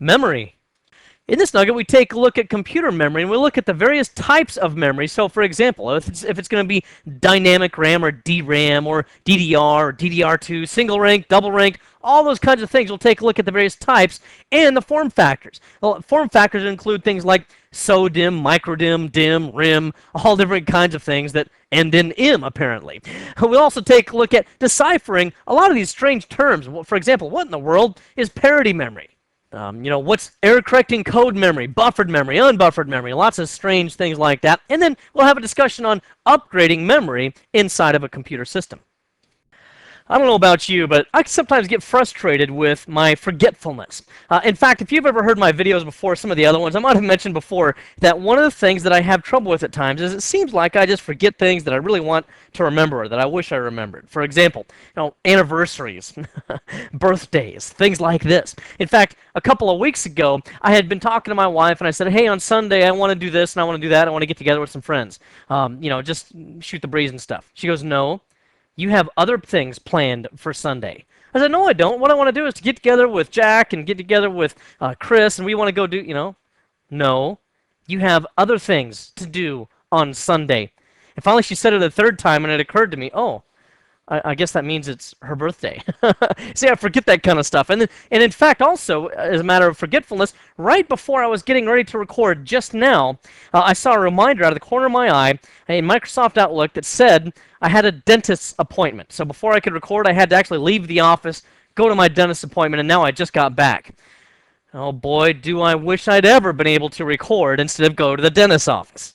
Memory. In this nugget, we take a look at computer memory, and we look at the various types of memory. So, for example, if it's going to be dynamic RAM or DRAM or DDR or DDR2, single rank, double rank, all those kinds of things, we'll take a look at the various types and the form factors. Well, form factors include things like SODIMM, microDIMM, DIMM, RIM, all different kinds of things that end in M, apparently. We'll also take a look at deciphering a lot of these strange terms. For example, what in the world is parity memory? What's error-correcting code memory, buffered memory, unbuffered memory, lots of strange things like that. And then we'll have a discussion on upgrading memory inside of a computer system. I don't know about you, but I sometimes get frustrated with my forgetfulness. In fact, if you've ever heard my videos before, some of the other ones, I might have mentioned before that one of the things that I have trouble with at times is it seems like I just forget things that I really want to remember or that I wish I remembered. For example, anniversaries, birthdays, things like this. In fact, a couple of weeks ago, I had been talking to my wife and I said, hey, on Sunday, I want to do this and I want to do that. I want to get together with some friends. Just shoot the breeze and stuff. She goes, no. You have other things planned for Sunday. I said, no, I don't. What I want to do is to get together with Jack and get together with Chris, and we want to go do, No, you have other things to do on Sunday. And finally she said it a third time, and it occurred to me, oh, I guess that means it's her birthday. See, I forget that kind of stuff. And in fact, also, as a matter of forgetfulness, right before I was getting ready to record just now, I saw a reminder out of the corner of my eye in Microsoft Outlook that said I had a dentist's appointment. So before I could record, I had to actually leave the office, go to my dentist's appointment, and now I just got back. Oh boy, do I wish I'd ever been able to record instead of go to the dentist's office.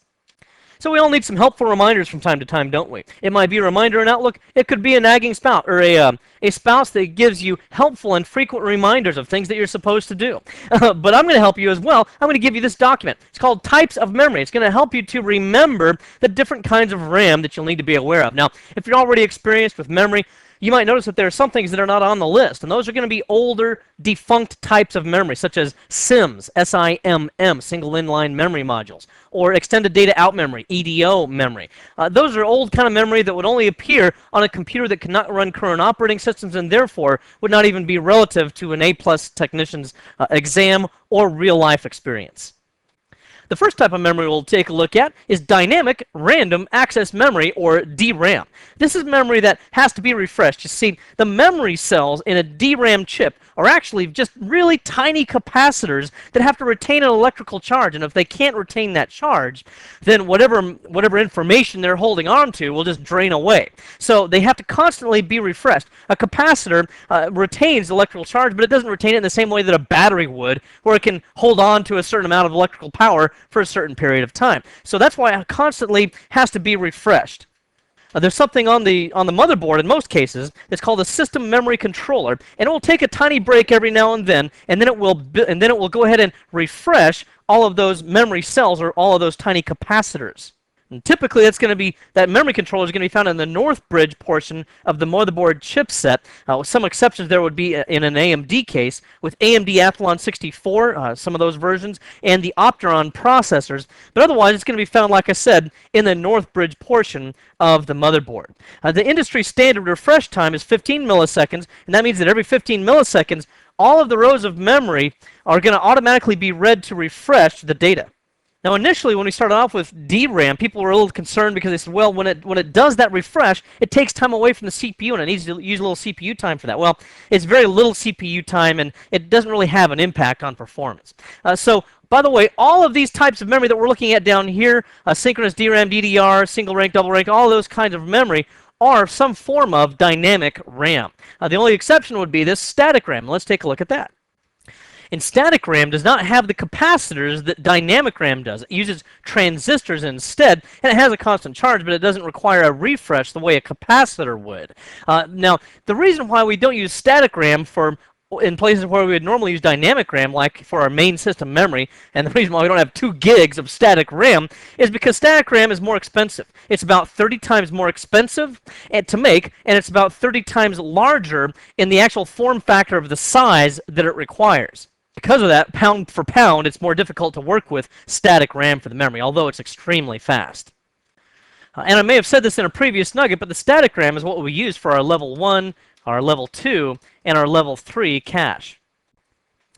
So we all need some helpful reminders from time to time, don't we? It might be a reminder in Outlook. It could be a nagging spouse, or a spouse that gives you helpful and frequent reminders of things that you're supposed to do. But I'm going to help you as well. I'm going to give you this document. It's called Types of Memory. It's going to help you to remember the different kinds of RAM that you'll need to be aware of. Now, if you're already experienced with memory, you might notice that there are some things that are not on the list, and those are going to be older, defunct types of memory, such as SIMMs, S-I-M-M, single inline memory modules, or extended data out memory, EDO memory. Those are old kind of memory that would only appear on a computer that cannot run current operating systems and therefore would not even be relative to an A-plus technician's exam or real-life experience. The first type of memory we'll take a look at is dynamic random access memory, or DRAM. This is memory that has to be refreshed. You see, the memory cells in a DRAM chip are actually just really tiny capacitors that have to retain an electrical charge, and if they can't retain that charge, then whatever information they're holding on to will just drain away. So they have to constantly be refreshed. A capacitor retains electrical charge, but it doesn't retain it in the same way that a battery would, where it can hold on to a certain amount of electrical power for a certain period of time. So that's why it constantly has to be refreshed. There's something on the motherboard in most cases that's called a system memory controller, and it will take a tiny break every now and then it will go ahead and refresh all of those memory cells or all of those tiny capacitors. And typically, that memory controller is going to be found in the north bridge portion of the motherboard chipset. Some exceptions there would be in an AMD case with AMD Athlon 64, some of those versions, and the Opteron processors. But otherwise, it's going to be found, like I said, in the north bridge portion of the motherboard. The industry standard refresh time is 15 milliseconds, and that means that every 15 milliseconds, all of the rows of memory are going to automatically be read to refresh the data. Now, initially, when we started off with DRAM, people were a little concerned because they said, well, when it does that refresh, it takes time away from the CPU, and it needs to use a little CPU time for that. Well, it's very little CPU time, and it doesn't really have an impact on performance. By the way, all of these types of memory that we're looking at down here, synchronous DRAM, DDR, single rank, double rank, all those kinds of memory are some form of dynamic RAM. The only exception would be this static RAM. Let's take a look at that. And static RAM does not have the capacitors that dynamic RAM does. It uses transistors instead, and it has a constant charge, but it doesn't require a refresh the way a capacitor would. Now, the reason why we don't use static RAM in places where we would normally use dynamic RAM, like for our main system memory, and the reason why we don't have 2 gigs of static RAM is because static RAM is more expensive. It's about 30 times more expensive to make, and it's about 30 times larger in the actual form factor of the size that it requires. Because of that, pound for pound, it's more difficult to work with static RAM for the memory, although it's extremely fast. And I may have said this in a previous nugget, but the static RAM is what we use for our level 1, our level 2, and our level 3 cache.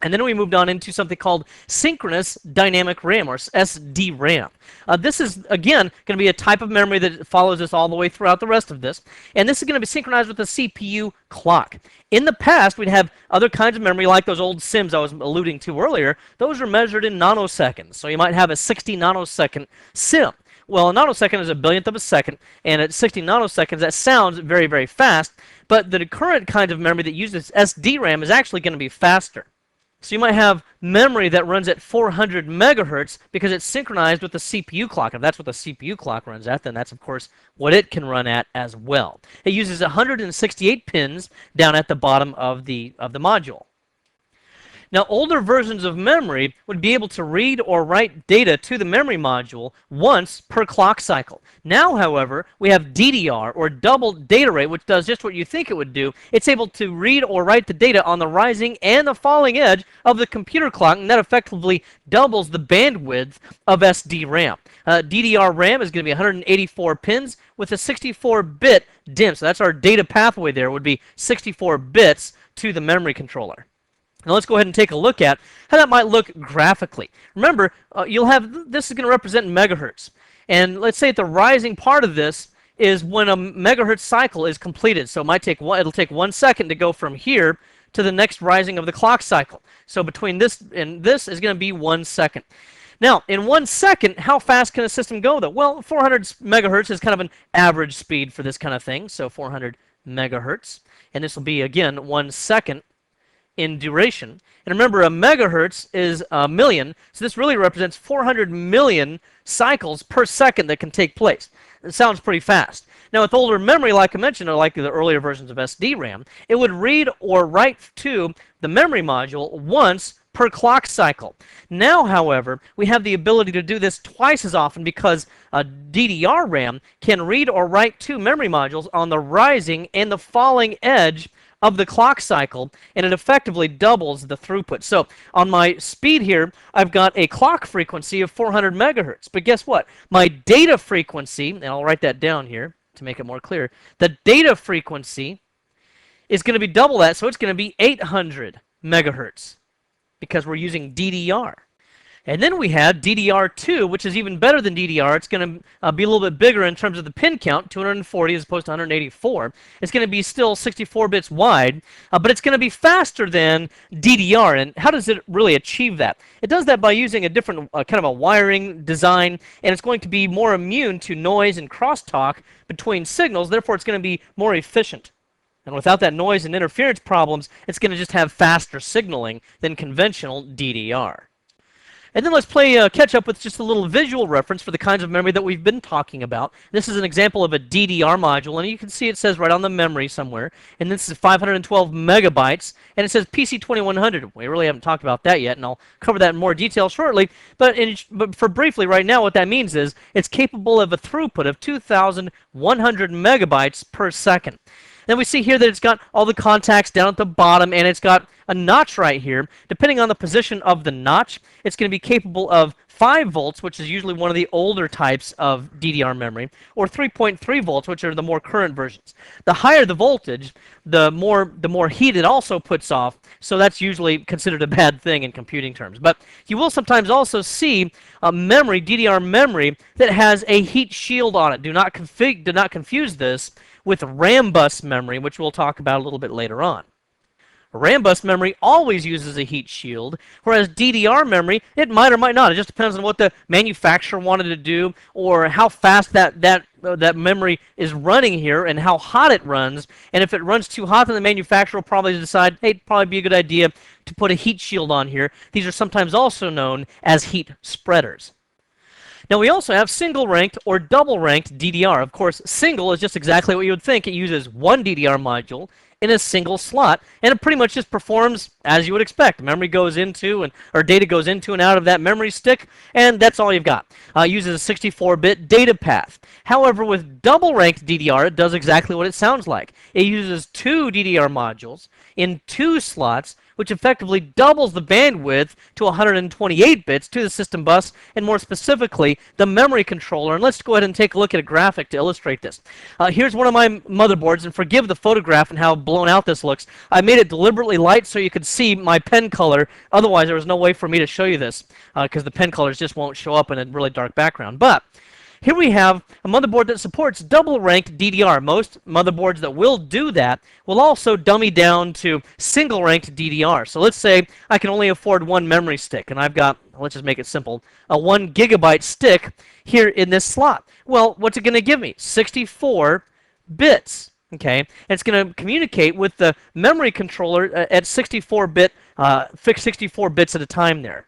And then we moved on into something called synchronous dynamic RAM, or SDRAM. This is, again, going to be a type of memory that follows us all the way throughout the rest of this. And this is going to be synchronized with the CPU clock. In the past, we'd have other kinds of memory, like those old SIMs I was alluding to earlier. Those are measured in nanoseconds. So you might have a 60 nanosecond SIM. Well, a nanosecond is a billionth of a second, and at 60 nanoseconds, that sounds very, very fast. But the current kind of memory that uses SDRAM is actually going to be faster. So you might have memory that runs at 400 megahertz because it's synchronized with the CPU clock. If that's what the CPU clock runs at, then that's, of course, what it can run at as well. It uses 168 pins down at the bottom of the module. Now, older versions of memory would be able to read or write data to the memory module once per clock cycle. Now, however, we have DDR, or double data rate, which does just what you think it would do. It's able to read or write the data on the rising and the falling edge of the computer clock, and that effectively doubles the bandwidth of SDRAM. DDR RAM is going to be 184 pins with a 64-bit DIMM. So that's our data pathway there, would be 64 bits to the memory controller. Now let's go ahead and take a look at how that might look graphically. Remember, you'll have, this is going to represent megahertz. And let's say the rising part of this is when a megahertz cycle is completed. So it might take it'll take 1 second to go from here to the next rising of the clock cycle. So between this and this is going to be 1 second. Now, in 1 second, how fast can a system go, though? Well, 400 megahertz is kind of an average speed for this kind of thing. So 400 megahertz. And this will be, again, 1 second in duration. And remember, a megahertz is a million, so this really represents 400 million cycles per second that can take place. It sounds pretty fast. Now, with older memory, like I mentioned, or like the earlier versions of SDRAM, it would read or write to the memory module once per clock cycle. Now, however, we have the ability to do this twice as often because a DDR RAM can read or write to memory modules on the rising and the falling edge of the clock cycle, and it effectively doubles the throughput. So on my speed here, I've got a clock frequency of 400 megahertz. But guess what? My data frequency, and I'll write that down here to make it more clear, the data frequency is going to be double that, so it's going to be 800 megahertz because we're using DDR. And then we have DDR2, which is even better than DDR. It's going to be a little bit bigger in terms of the pin count, 240 as opposed to 184. It's going to be still 64 bits wide, but it's going to be faster than DDR. And how does it really achieve that? It does that by using a different kind of a wiring design, and it's going to be more immune to noise and crosstalk between signals. Therefore, it's going to be more efficient. And without that noise and interference problems, it's going to just have faster signaling than conventional DDR. And then let's play catch up with just a little visual reference for the kinds of memory that we've been talking about. This is an example of a DDR module, and you can see it says right on the memory somewhere. And this is 512 megabytes, and it says PC2100. We really haven't talked about that yet, and I'll cover that in more detail shortly. But for briefly right now, what that means is it's capable of a throughput of 2,100 megabytes per second. Then we see here that it's got all the contacts down at the bottom, and it's got a notch right here. Depending on the position of the notch, it's going to be capable of 5 volts, which is usually one of the older types of DDR memory, or 3.3 volts, which are the more current versions. The higher the voltage, the more heat it also puts off, so that's usually considered a bad thing in computing terms. But you will sometimes also see a memory, DDR memory, that has a heat shield on it. Do not confuse this with RAM bus memory, which we'll talk about a little bit later on. RAM bus memory always uses a heat shield, whereas DDR memory, it might or might not. It just depends on what the manufacturer wanted to do or how fast that memory is running here and how hot it runs. And if it runs too hot, then the manufacturer will probably decide, hey, it'd probably be a good idea to put a heat shield on here. These are sometimes also known as heat spreaders. Now we also have single-ranked or double-ranked DDR. Of course, single is just exactly what you would think. It uses one DDR module in a single slot, and it pretty much just performs as you would expect. Memory goes into, or data goes into and out of that memory stick, and that's all you've got. It uses a 64-bit data path. However, with double-ranked DDR, it does exactly what it sounds like. It uses 2 DDR modules in 2 slots which effectively doubles the bandwidth to 128 bits to the system bus, and more specifically, the memory controller. And let's go ahead and take a look at a graphic to illustrate this. Here's one of my motherboards, and forgive the photograph and how blown out this looks. I made it deliberately light so you could see my pen color. Otherwise, there was no way for me to show you this because the pen colors just won't show up in a really dark background. But here we have a motherboard that supports double-ranked DDR. Most motherboards that will do that will also dummy down to single-ranked DDR. So let's say I can only afford one memory stick, and I've got, let's just make it simple, a 1 gigabyte stick here in this slot. Well, what's it going to give me? 64 bits. Okay, and it's going to communicate with the memory controller at 64-bit, fixed 64 bits at a time there.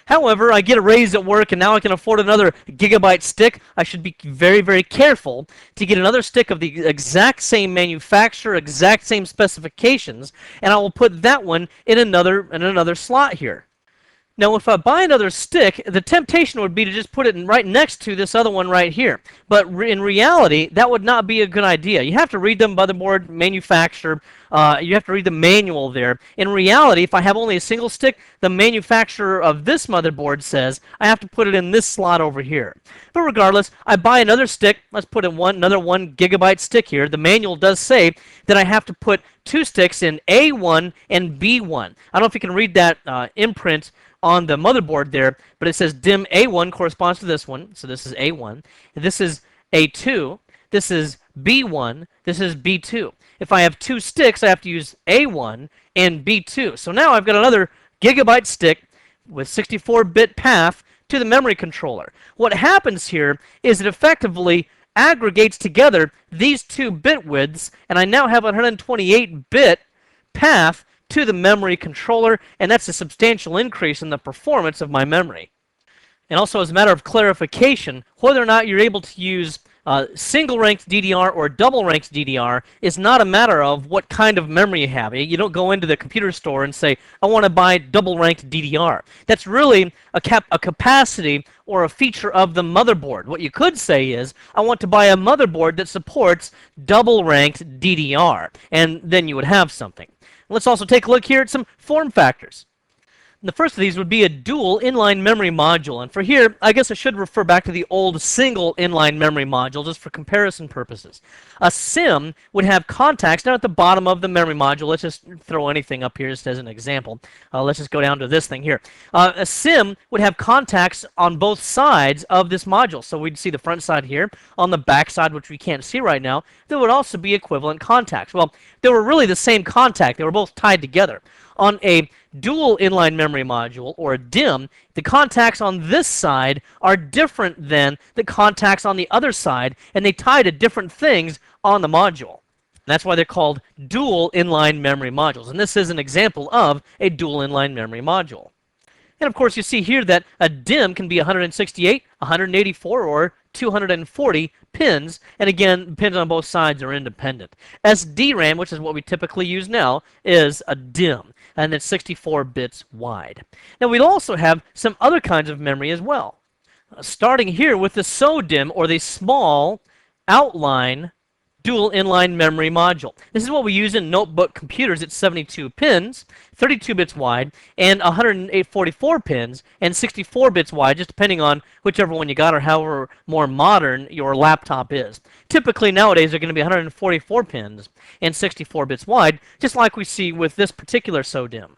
However, I get a raise at work, and now I can afford another gigabyte stick. I should be very, very careful to get another stick of the exact same manufacturer, exact same specifications, and I will put that one in another slot here. Now, if I buy another stick, the temptation would be to just put it right next to this other one right here. But in reality, that would not be a good idea. You have to read the motherboard manufacturer. You have to read the manual there. In reality, if I have only a single stick, the manufacturer of this motherboard says I have to put it in this slot over here. But regardless, I buy another stick. Let's put in another 1 gigabyte stick here. The manual does say that I have to put 2 sticks in A1 and B1. I don't know if you can read that imprint on the motherboard there, but it says DIMM A1 corresponds to this one, so this is A1. This is A2, this is B1, this is B2. If I have 2 sticks, I have to use A1 and B2. So now I've got another gigabyte stick with 64-bit path to the memory controller. What happens here is it effectively aggregates together these 2 bit widths, and I now have a 128-bit path to the memory controller, and that's a substantial increase in the performance of my memory. And also, as a matter of clarification, whether or not you're able to use single-ranked DDR or double-ranked DDR is not a matter of what kind of memory you have. You don't go into the computer store and say, I want to buy double-ranked DDR. That's really a capacity or a feature of the motherboard. What you could say is, I want to buy a motherboard that supports double-ranked DDR, and then you would have something. Let's also take a look here at some form factors. The first of these would be a dual inline memory module. And for here, I guess I should refer back to the old single inline memory module just for comparison purposes. A SIM would have contacts down at the bottom of the memory module. Let's just throw anything up here just as an example. Let's just go down to this thing here. A SIM would have contacts on both sides of this module. So we'd see the front side here. On the back side, which we can't see right now, there would also be equivalent contacts. Well, they were really the same contact. They were both tied together. On a dual inline memory module, or a DIMM, the contacts on this side are different than the contacts on the other side, and they tie to different things on the module. That's why they're called dual inline memory modules. And this is an example of a dual inline memory module. And of course, you see here that a DIMM can be 168, 184, or 240 pins. And again, pins on both sides are independent. SDRAM, which is what we typically use now, is a DIMM, and it's 64 bits wide. Now, we'll also have some other kinds of memory as well. Starting here with the SODIMM, or the small outline dual inline memory module. This is what we use in notebook computers. It's 72 pins, 32 bits wide, and 144 pins, and 64 bits wide, just depending on whichever one you got or however more modern your laptop is. Typically nowadays they're going to be 144 pins and 64 bits wide, just like we see with this particular SODIMM.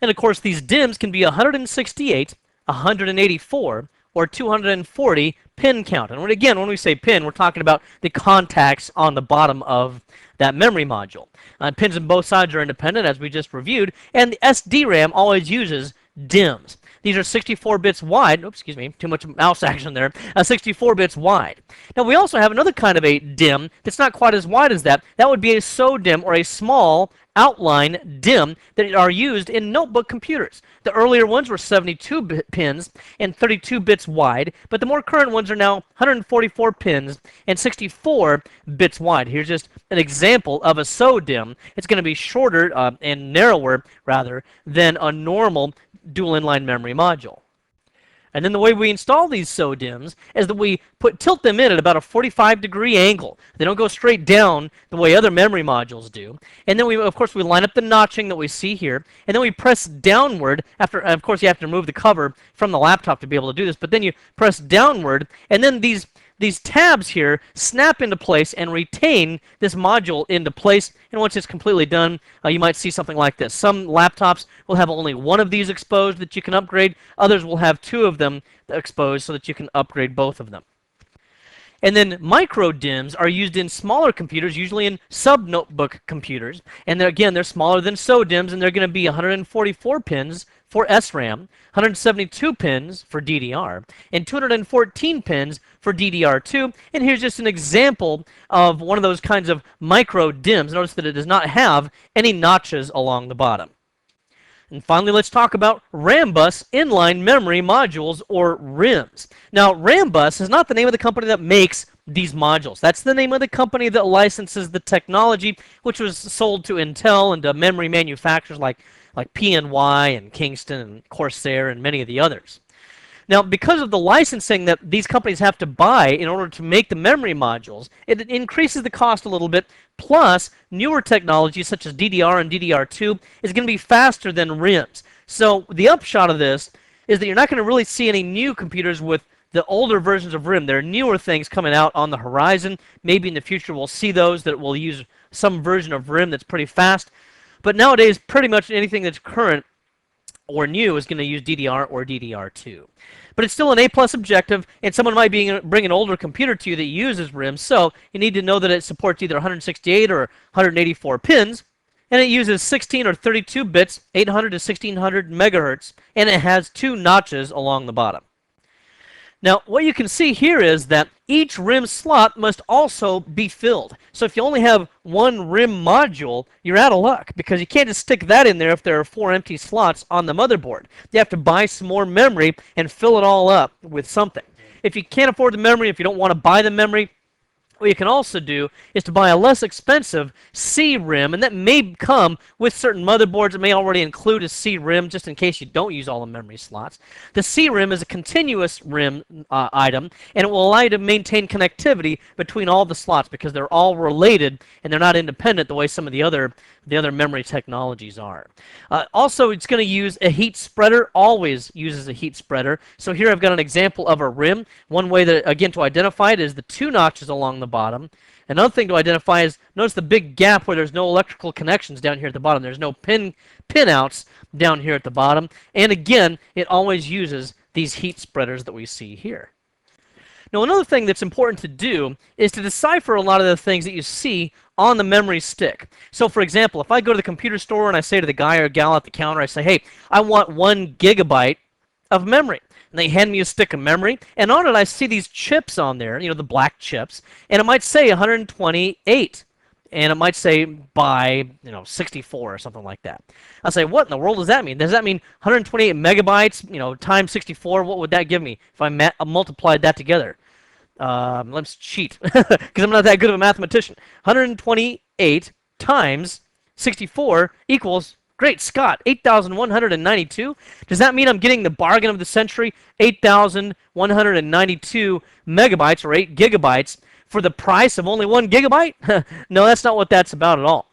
And of course these DIMMs can be 168, 184, or 240 pin count. And again, when we say pin, we're talking about the contacts on the bottom of that memory module. Pins on both sides are independent, as we just reviewed, and the SDRAM always uses DIMMs. These are 64 bits wide. Oops, excuse me, too much mouse action there. 64 bits wide. Now, we also have another kind of a DIMM that's not quite as wide as that. That would be a SODIMM, or a small outline DIMM, that are used in notebook computers. The earlier ones were 72 pins and 32 bits wide, but the more current ones are now 144 pins and 64 bits wide. Here's just an example of a SODIMM. It's going to be shorter and narrower, rather, than a normal dual inline memory module. And then the way we install these SODIMMs is that we tilt them in at about a 45-degree angle. They don't go straight down the way other memory modules do. And then of course, we line up the notching that we see here, and then we press downward after, of course, you have to remove the cover from the laptop to be able to do this, but then you press downward, and then these tabs here snap into place and retain this module into place. And once it's completely done, you might see something like this. Some laptops will have only one of these exposed that you can upgrade. Others will have two of them exposed so that you can upgrade both of them. And then micro DIMMs are used in smaller computers, usually in sub-notebook computers. And again, they're smaller than SODIMMs, and they're going to be 144 pins for SRAM, 172 pins for DDR, and 214 pins for DDR2. And here's just an example of one of those kinds of micro DIMMs. Notice that it does not have any notches along the bottom. And finally, let's talk about Rambus inline memory modules, or RIMs. Now, Rambus is not the name of the company that makes these modules. That's the name of the company that licenses the technology, which was sold to Intel and to memory manufacturers like PNY and Kingston and Corsair and many of the others. Now, because of the licensing that these companies have to buy in order to make the memory modules, it increases the cost a little bit. Plus, newer technologies such as DDR and DDR2 is going to be faster than RIMs. So the upshot of this is that you're not going to really see any new computers with the older versions of RIM. There are newer things coming out on the horizon. Maybe in the future we'll see those that will use some version of RIM that's pretty fast. But nowadays, pretty much anything that's current or new is going to use DDR or DDR2. But it's still an A+ objective, and someone might bring an older computer to you that uses RIM, so you need to know that it supports either 168 or 184 pins, and it uses 16 or 32 bits, 800 to 1600 megahertz, and it has two notches along the bottom. Now, what you can see here is that each RIM slot must also be filled. So if you only have one RIM module, you're out of luck, because you can't just stick that in there if there are 4 empty slots on the motherboard. You have to buy some more memory and fill it all up with something. If you can't afford the memory, if you don't want to buy the memory, what you can also do is to buy a less expensive C-RIM, and that may come with certain motherboards. It may already include a C-RIM just in case you don't use all the memory slots. The C-RIM is a continuous RIM item, and it will allow you to maintain connectivity between all the slots because they're all related and they're not independent the way some of the other memory technologies are. Also, it's going to use a heat spreader. Always uses a heat spreader. So here I've got an example of a RIM. One way that, again, to identify it is the two notches along the bottom. Another thing to identify is, notice the big gap where there's no electrical connections down here at the bottom. There's no pin outs down here at the bottom. And again, it always uses these heat spreaders that we see here. Now, another thing that's important to do is to decipher a lot of the things that you see on the memory stick. So, for example, if I go to the computer store and I say to the guy or gal at the counter, I say, hey, I want 1 gigabyte of memory. And they hand me a stick of memory, and on it I see these chips on there, the black chips, and it might say 128, and it might say by 64 or something like that. I'll say, what in the world does that mean? Does that mean 128 megabytes, times 64? What would that give me if I multiplied that together? Let's cheat, because I'm not that good of a mathematician. 128 times 64 equals, great Scott, 8,192. Does that mean I'm getting the bargain of the century, 8,192 megabytes or 8 gigabytes for the price of only 1 gigabyte? No, that's not what that's about at all.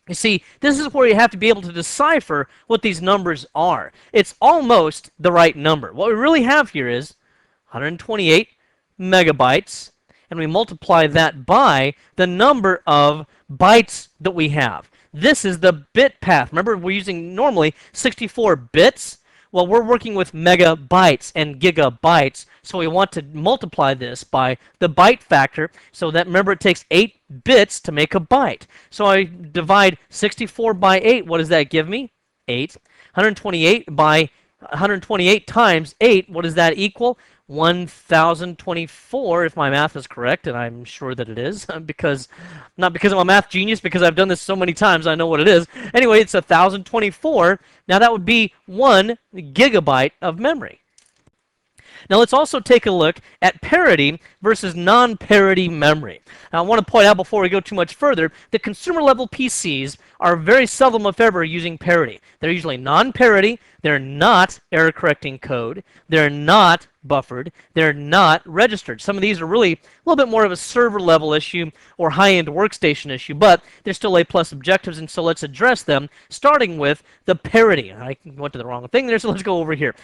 You see, this is where you have to be able to decipher what these numbers are. It's almost the right number. What we really have here is 128 megabytes, and we multiply that by the number of bytes that we have. This is the bit path. Remember, we're using normally 64 bits. Well, we're working with megabytes and gigabytes, so we want to multiply this by the byte factor. So that, remember, it takes 8 bits to make a byte. So I divide 64 by 8. What does that give me? 8. 128 by 128 times 8. What does that equal? 1,024, if my math is correct, and I'm sure that it is, not because I'm a math genius, because I've done this so many times, I know what it is. Anyway, it's 1,024. Now that would be 1 gigabyte of memory. Now let's also take a look at parity versus non-parity memory. Now I want to point out before we go too much further that consumer level PCs are very seldom if ever using parity. They're usually non-parity. They're not error-correcting code. They're not buffered. They're not registered. Some of these are really a little bit more of a server-level issue or high-end workstation issue, but they're still A+ objectives, and so let's address them, starting with the parity. I went to the wrong thing there, so let's go over here.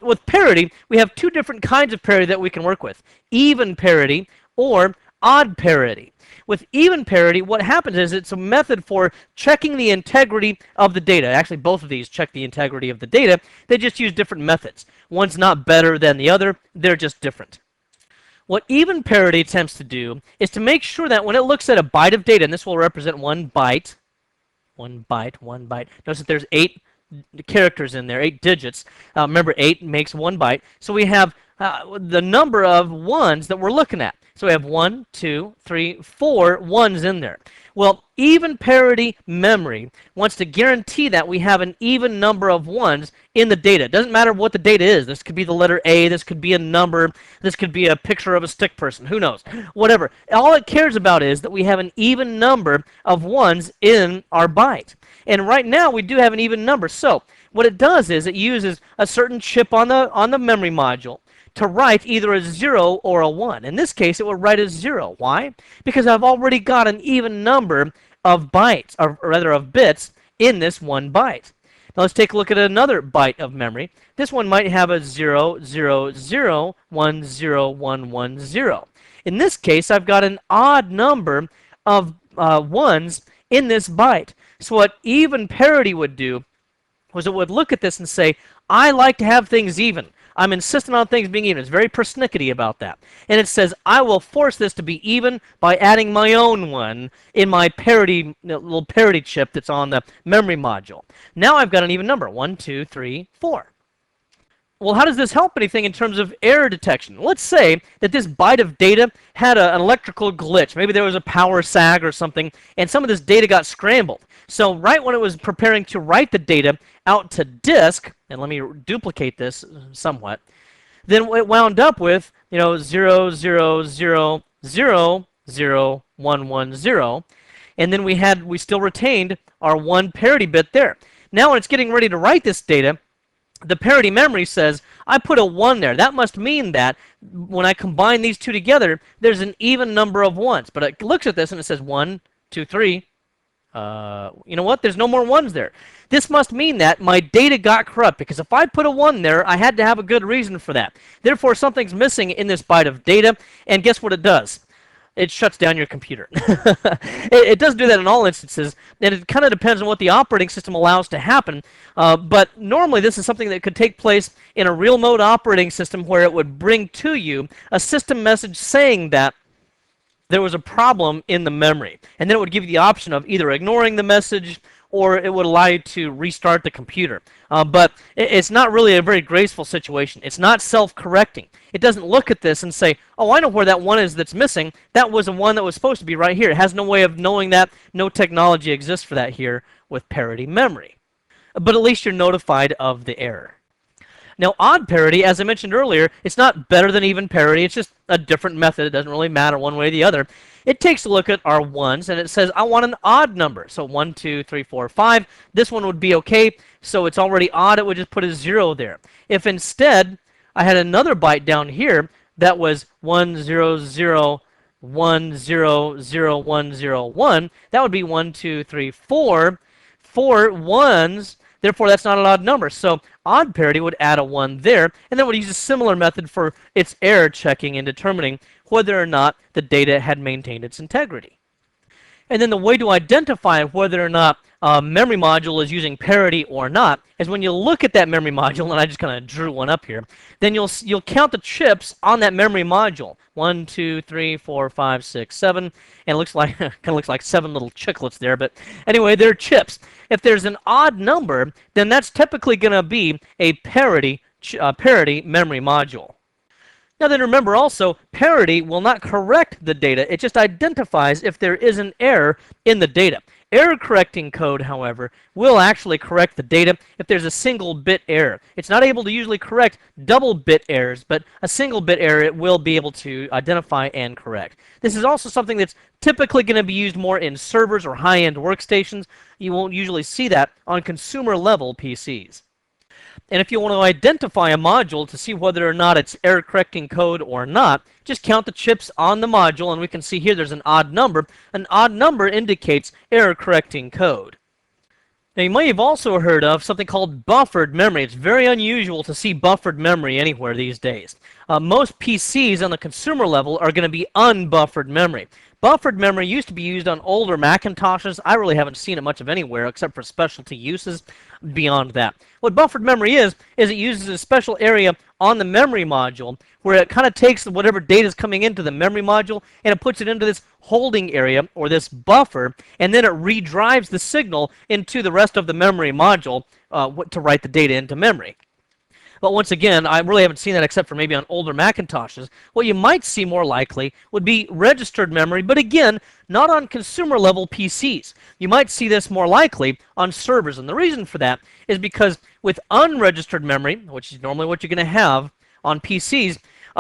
With parity, we have two different kinds of parity that we can work with: even parity or odd parity. With even parity, what happens is it's a method for checking the integrity of the data. Actually, both of these check the integrity of the data. They just use different methods. One's not better than the other. They're just different. What even parity attempts to do is to make sure that when it looks at a byte of data, and this will represent one byte, notice that there's 8 characters in there, 8 digits. Remember, 8 makes 1 byte. So we have the number of ones that we're looking at. So we have 1, 2, 3, 4 ones in there. Well, even parity memory wants to guarantee that we have an even number of ones in the data. It doesn't matter what the data is. This could be the letter A, this could be a number, this could be a picture of a stick person, who knows, whatever. All it cares about is that we have an even number of ones in our byte. And right now we do have an even number. So what it does is it uses a certain chip on the memory module to write either a 0 or a 1. In this case, it will write a 0. Why? Because I've already got an even number of bytes, or rather of bits, in this 1 byte. Now let's take a look at another byte of memory. This one might have a 0, 0, 0, 1, 0, 1, 1, 0. In this case, I've got an odd number of ones in this byte. So what even parity would do was it would look at this and say, I like to have things even. I'm insistent on things being even. It's very persnickety about that. And it says, I will force this to be even by adding my own one in my parity, little parity chip that's on the memory module. Now I've got an even number, 1, 2, 3, 4. Well, how does this help anything in terms of error detection? Let's say that this byte of data had an electrical glitch. Maybe there was a power sag or something, and some of this data got scrambled. So right when it was preparing to write the data out to disk, and let me duplicate this somewhat, then it wound up with 0, 0, 0, 0, 0, 1, 1, 0, and then we still retained our 1 parity bit there. Now when it's getting ready to write this data, the parity memory says, I put a 1 there. That must mean that when I combine these two together, there's an even number of ones. But it looks at this and it says 1, 2, 3. You know what? There's no more ones there. This must mean that my data got corrupt, because if I put a 1 there, I had to have a good reason for that. Therefore, something's missing in this byte of data, and guess what it does? It shuts down your computer. It doesn't do that in all instances, and it kind of depends on what the operating system allows to happen. But normally this is something that could take place in a real mode operating system, where it would bring to you a system message saying that there was a problem in the memory. And then it would give you the option of either ignoring the message, or it would allow you to restart the computer. But it's not really a very graceful situation. It's not self-correcting. It doesn't look at this and say, oh, I know where that 1 is that's missing. That was a 1 that was supposed to be right here. It has no way of knowing that. No technology exists for that here with parity memory. But at least you're notified of the error. Now, odd parity, as I mentioned earlier, it's not better than even parity. It's just a different method. It doesn't really matter one way or the other. It takes a look at our ones, and it says, I want an odd number. So 1, 2, 3, 4, 5. This one would be okay. So it's already odd. It would just put a 0 there. If instead I had another byte down here that was 1, 0, 0, 1, 0, 0, 1, 0, 1, that would be 1, 2, 3, 4. 4 ones. Therefore, that's not an odd number. So odd parity would add a 1 there, and then would use a similar method for its error checking and determining whether or not the data had maintained its integrity. And then the way to identify whether or not a memory module is using parity or not is when you look at that memory module, and I just kind of drew one up here, then you'll count the chips on that memory module. 1, 2, 3, 4, 5, 6, 7, and it looks like kind of looks like 7 little chiclets there, but anyway, they're chips. If there's an odd number, then that's typically going to be a parity memory module. Now then, remember also, parity will not correct the data. It just identifies if there is an error in the data. Error-correcting code, however, will actually correct the data if there's a single bit error. It's not able to usually correct double bit errors, but a single bit error it will be able to identify and correct. This is also something that's typically going to be used more in servers or high-end workstations. You won't usually see that on consumer-level PCs. And if you want to identify a module to see whether or not it's error correcting code or not, just count the chips on the module, and we can see here there's an odd number. An odd number indicates error correcting code. Now, you may have also heard of something called buffered memory. It's very unusual to see buffered memory anywhere these days. Most PCs on the consumer level are going to be unbuffered memory. Buffered memory used to be used on older Macintoshes. I really haven't seen it much of anywhere except for specialty uses beyond that. What buffered memory is it uses a special area on the memory module where it kind of takes whatever data is coming into the memory module and it puts it into this holding area or this buffer, and then it redrives the signal into the rest of the memory module to write the data into memory. But once again, I really haven't seen that except for maybe on older Macintoshes. What you might see more likely would be registered memory, but again, not on consumer-level PCs. You might see this more likely on servers, and the reason for that is because with unregistered memory, which is normally what you're going to have on PCs,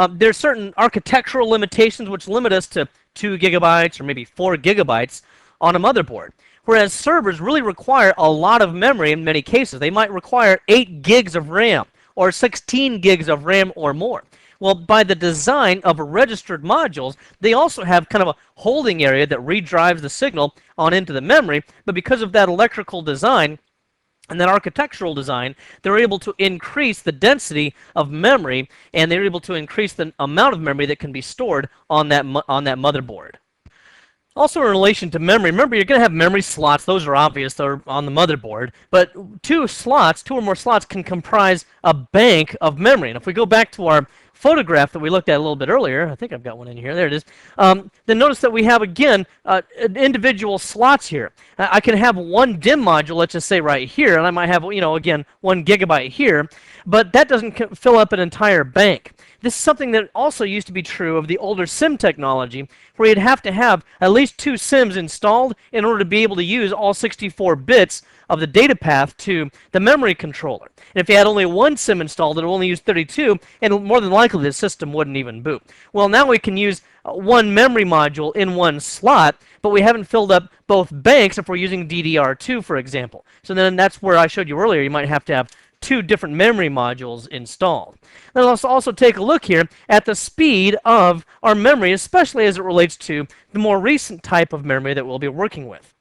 there's certain architectural limitations which limit us to 2 gigabytes or maybe 4 gigabytes on a motherboard. Whereas servers really require a lot of memory in many cases. They might require 8 gigs of RAM or 16 gigs of RAM or more. Well, by the design of registered modules, they also have kind of a holding area that redrives the signal on into the memory, but because of that electrical design and that architectural design, they're able to increase the density of memory, and they're able to increase the amount of memory that can be stored on that motherboard. Also in relation to memory, remember you're going to have memory slots. Those are obvious. They're on the motherboard. But two or more slots can comprise a bank of memory. And if we go back to our photograph that we looked at a little bit earlier, I think I've got one in here. There it is. Then notice that we have, again, individual slots here. I can have one DIMM module, let's just say right here, and I might have, again, 1 gigabyte here. But that doesn't fill up an entire bank. This is something that also used to be true of the older SIM technology, where you'd have to have at least 2 SIMs installed in order to be able to use all 64 bits of the data path to the memory controller. And if you had only 1 SIM installed, it would only use 32, and more than likely the system wouldn't even boot. Well, now we can use 1 memory module in 1 slot, but we haven't filled up both banks if we're using DDR2, for example. So then that's where I showed you earlier, you might have to have 2 different memory modules installed. Now let's also take a look here at the speed of our memory, especially as it relates to the more recent type of memory that we'll be working with.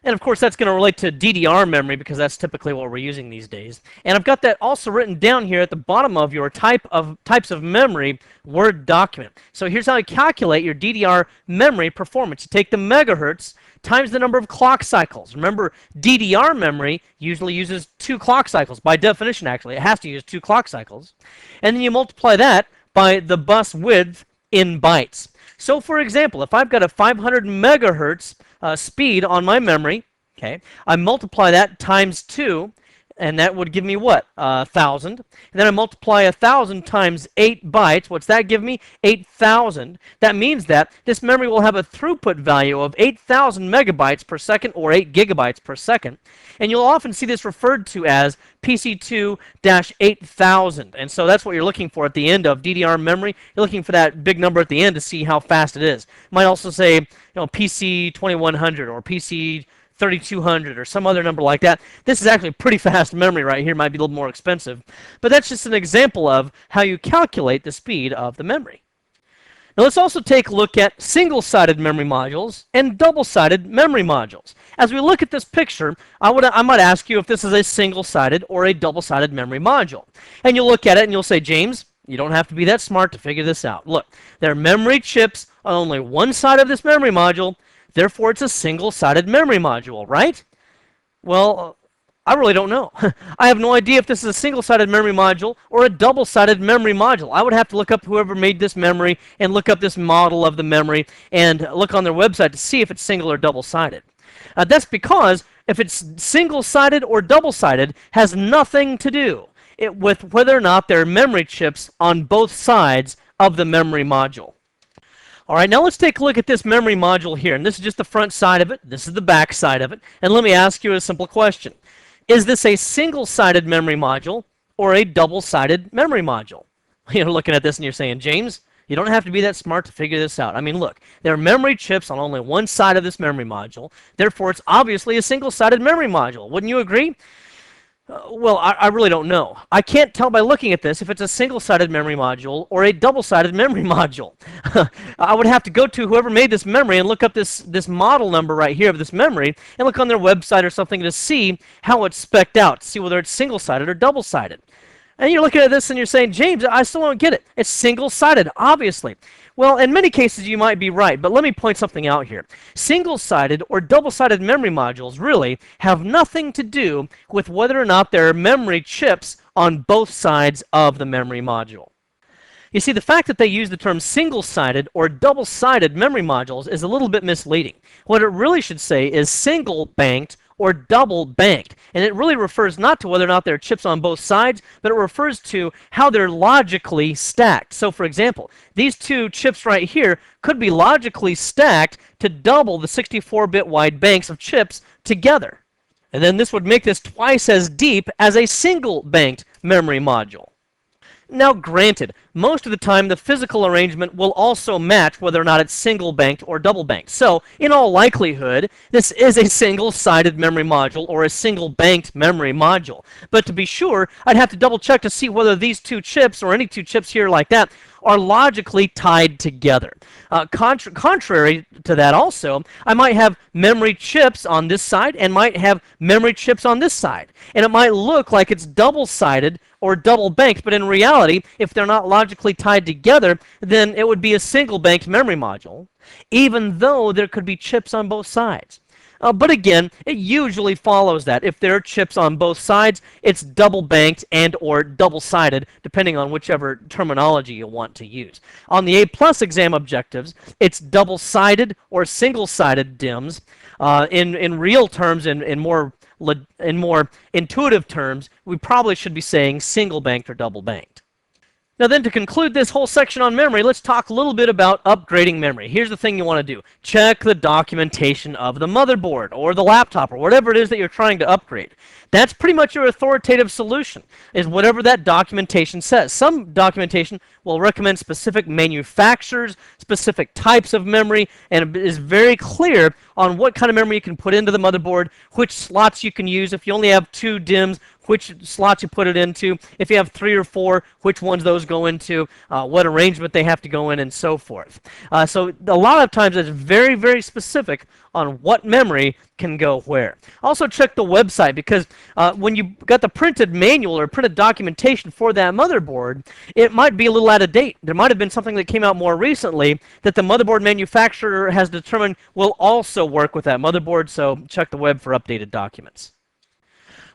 And of course that's going to relate to DDR memory because that's typically what we're using these days. And I've got that also written down here at the bottom of your types of memory Word document. So here's how you calculate your DDR memory performance. You take the megahertz times the number of clock cycles. Remember, DDR memory usually uses 2 clock cycles. By definition, actually, it has to use 2 clock cycles. And then you multiply that by the bus width in bytes. So, for example, if I've got a 500 megahertz speed on my memory, okay, I multiply that times 2, and that would give me what? 1,000. And then I multiply 1,000 times 8 bytes. What's that give me? 8,000. That means that this memory will have a throughput value of 8,000 megabytes per second or 8 gigabytes per second. And you'll often see this referred to as PC2-8000. And so that's what you're looking for at the end of DDR memory. You're looking for that big number at the end to see how fast it is. You might also say, PC2100 or PC 3200 or some other number like that. This is actually pretty fast memory right here. Might be a little more expensive. But that's just an example of how you calculate the speed of the memory. Now let's also take a look at single-sided memory modules and double-sided memory modules. As we look at this picture, I might ask you if this is a single-sided or a double-sided memory module. And you'll look at it and you'll say, James, you don't have to be that smart to figure this out. Look, there are memory chips on only one side of this memory module. Therefore, it's a single-sided memory module, right? Well, I really don't know. I have no idea if this is a single-sided memory module or a double-sided memory module. I would have to look up whoever made this memory and look up this model of the memory and look on their website to see if it's single or double-sided. That's because if it's single-sided or double-sided has nothing to do with whether or not there are memory chips on both sides of the memory module. All right, now let's take a look at this memory module here. And this is just the front side of it. This is the back side of it. And let me ask you a simple question. Is this a single-sided memory module or a double-sided memory module? You're looking at this and you're saying, James, you don't have to be that smart to figure this out. I mean, look, there are memory chips on only one side of this memory module. Therefore, it's obviously a single-sided memory module. Wouldn't you agree? Well, I really don't know. I can't tell by looking at this if it's a single-sided memory module or a double-sided memory module. I would have to go to whoever made this memory and look up this model number right here of this memory and look on their website or something to see how it's spec'd out, see whether it's single-sided or double-sided. And you're looking at this and you're saying, James, I still don't get it. It's single-sided, obviously. Well, in many cases you might be right, but let me point something out here. Single-sided or double-sided memory modules really have nothing to do with whether or not there are memory chips on both sides of the memory module. You see, the fact that they use the term single-sided or double-sided memory modules is a little bit misleading. What it really should say is single-banked or double banked. And it really refers not to whether or not there are chips on both sides, but it refers to how they're logically stacked. So for example, these two chips right here could be logically stacked to double the 64-bit wide banks of chips together. And then this would make this twice as deep as a single banked memory module. Now granted, most of the time the physical arrangement will also match whether or not it's single banked or double banked. So in all likelihood, this is a single-sided memory module or a single banked memory module. But to be sure, I'd have to double check to see whether these two chips or any two chips here like that are logically tied together. Contrary to that also, I might have memory chips on this side and might have memory chips on this side. And it might look like it's double-sided or double banked, but in reality, if they're not logically tied together, then it would be a single banked memory module, even though there could be chips on both sides. But again, it usually follows that if there are chips on both sides, it's double banked and or double-sided, depending on whichever terminology you want to use. On the A+ exam objectives, it's double-sided or single-sided DIMMs. In real terms, in more intuitive terms, we probably should be saying single-banked or double-banked. Now then, to conclude this whole section on memory, let's talk a little bit about upgrading memory. Here's the thing you want to do. Check the documentation of the motherboard or the laptop or whatever it is that you're trying to upgrade. That's pretty much your authoritative solution, is whatever that documentation says. Some documentation will recommend specific manufacturers, specific types of memory, and it is very clear on what kind of memory you can put into the motherboard, which slots you can use. If you only have 2 DIMMs, which slots you put it into. If you have 3 or 4, which ones those go into, what arrangement they have to go in, and so forth. So a lot of times it's very, very specific on what memory can go where. Also check the website, because when you got the printed manual or printed documentation for that motherboard, it might be a little out of date. There might have been something that came out more recently that the motherboard manufacturer has determined will also work with that motherboard, so check the web for updated documents.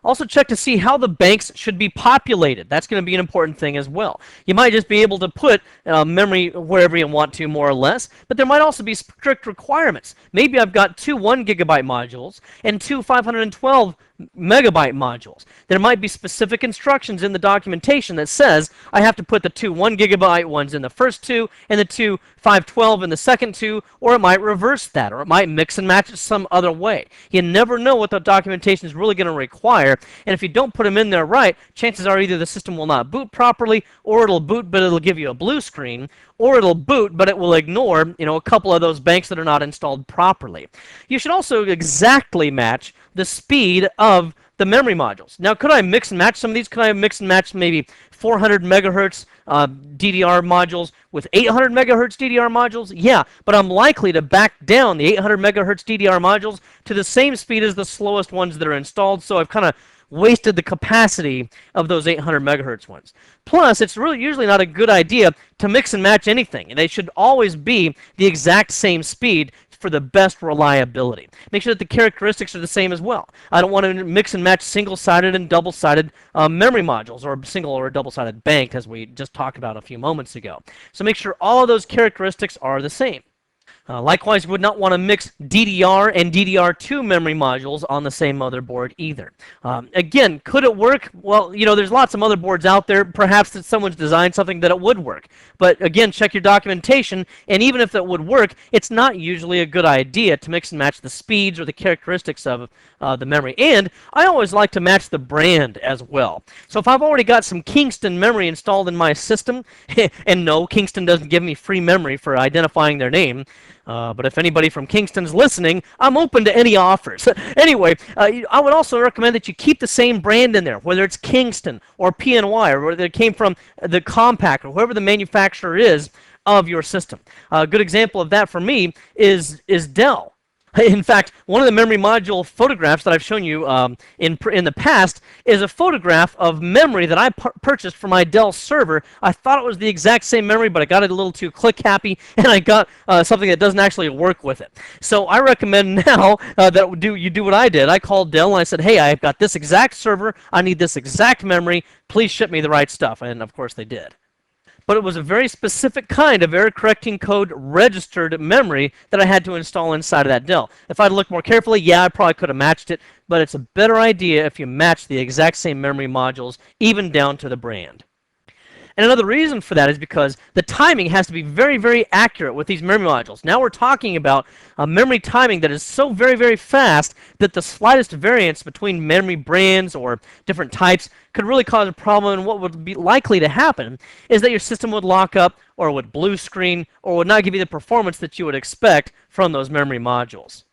Also check to see how the banks should be populated. That's going to be an important thing as well. You might just be able to put memory wherever you want to, more or less, but there might also be strict requirements. Maybe I've got 2 1 GB modules and 2 512 megabyte modules. There might be specific instructions in the documentation that says I have to put the 2 1 GB ones in the first 2 and the 2 512 in the second 2, or it might reverse that, or it might mix and match it some other way. You never know what the documentation is really going to require, and if you don't put them in there right, chances are either the system will not boot properly, or it'll boot but it'll give you a blue screen, or it'll boot but it will ignore, a couple of those banks that are not installed properly. You should also exactly match the speed of the memory modules. Now, could I mix and match some of these? Could I mix and match maybe 400 megahertz DDR modules with 800 megahertz DDR modules? Yeah, but I'm likely to back down the 800 megahertz DDR modules to the same speed as the slowest ones that are installed, so I've kind of wasted the capacity of those 800 megahertz ones. Plus, it's really usually not a good idea to mix and match anything. They should always be the exact same speed for the best reliability. Make sure that the characteristics are the same as well. I don't want to mix and match single-sided and double-sided memory modules, or single or double-sided banked, as we just talked about a few moments ago. So make sure all of those characteristics are the same. Likewise, you would not want to mix DDR and DDR2 memory modules on the same motherboard either. Again, could it work? Well, there's lots of motherboards out there. Perhaps that someone's designed something that it would work. But again, check your documentation, and even if it would work, it's not usually a good idea to mix and match the speeds or the characteristics of the memory. And I always like to match the brand as well. So if I've already got some Kingston memory installed in my system, and no, Kingston doesn't give me free memory for identifying their name, But if anybody from Kingston's listening, I'm open to any offers. Anyway, I would also recommend that you keep the same brand in there, whether it's Kingston or PNY, or whether it came from the Compaq or whoever the manufacturer is of your system. A good example of that for me is Dell. In fact, one of the memory module photographs that I've shown you in the past is a photograph of memory that I purchased for my Dell server. I thought it was the exact same memory, but I got it a little too click happy, and I got something that doesn't actually work with it. So I recommend now that you do what I did. I called Dell and I said, hey, I've got this exact server. I need this exact memory. Please ship me the right stuff. And of course they did. But it was a very specific kind of error correcting code registered memory that I had to install inside of that Dell. If I'd looked more carefully, yeah, I probably could have matched it, but it's a better idea if you match the exact same memory modules, even down to the brand. And another reason for that is because the timing has to be very, very accurate with these memory modules. Now we're talking about a memory timing that is so very, very fast that the slightest variance between memory brands or different types could really cause a problem. And what would be likely to happen is that your system would lock up or would blue screen or would not give you the performance that you would expect from those memory modules.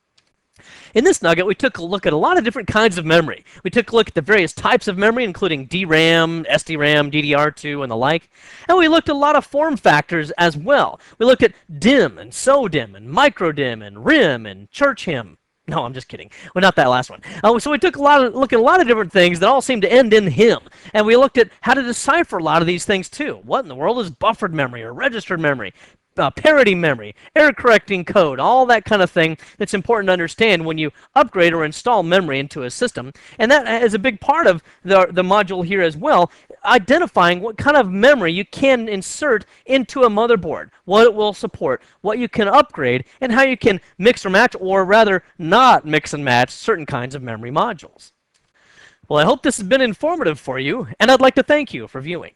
In this nugget, we took a look at a lot of different kinds of memory. We took a look at the various types of memory, including DRAM, SDRAM, DDR2, and the like. And we looked at a lot of form factors as well. We looked at DIMM and SODIMM and microDIMM and RIM and ChurchHIM. No, I'm just kidding. Well, not that last one. So we took a look at a lot of different things that all seem to end in him. And we looked at how to decipher a lot of these things too. What in the world is buffered memory or registered memory? Parity memory, error correcting code, all that kind of thing that's important to understand when you upgrade or install memory into a system. And that is a big part of the module here as well, identifying what kind of memory you can insert into a motherboard, what it will support, what you can upgrade, and how you can mix or match, or rather not mix and match, certain kinds of memory modules. Well, I hope this has been informative for you, and I'd like to thank you for viewing.